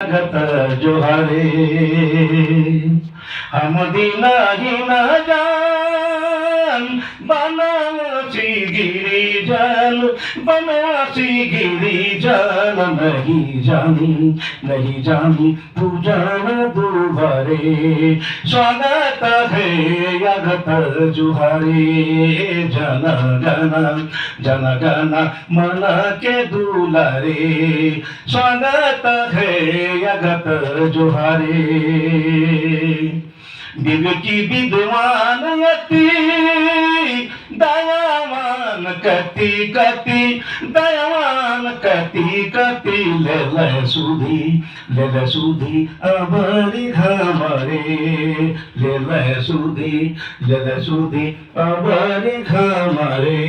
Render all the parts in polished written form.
गत जोहारे हम दीना ही न जान बनवासी गिरिजन बनवासी गिरिजन नहीं जानी पूजन दुबारे स्वागत है यगत जुहारे जन गण मन के दुलारे स्वागत है यगत जुहारे विवेकी विद्वान यति दयावान कति कति दयावान कति कति ले सुधी अबरी हमारे ले सुधी अबरी हमारे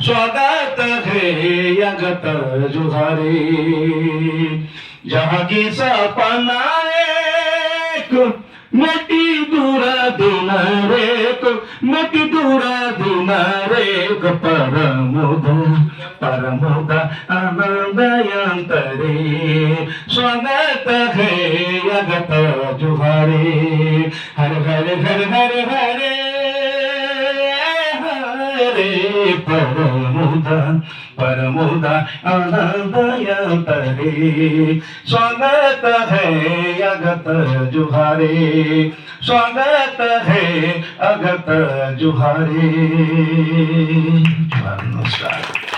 स्वागत है यगत जुहारे जहाँ की सपना एक मटी दूरा दिन रेक परमोद आनंदयंतरे स्वागत है यगत जुहारे हर हर हर हर हरे हरे परमोद आनंदयंतरे स्वागत है यगत जुहारे स्वागत है अगत जुहारे। नमस्कार।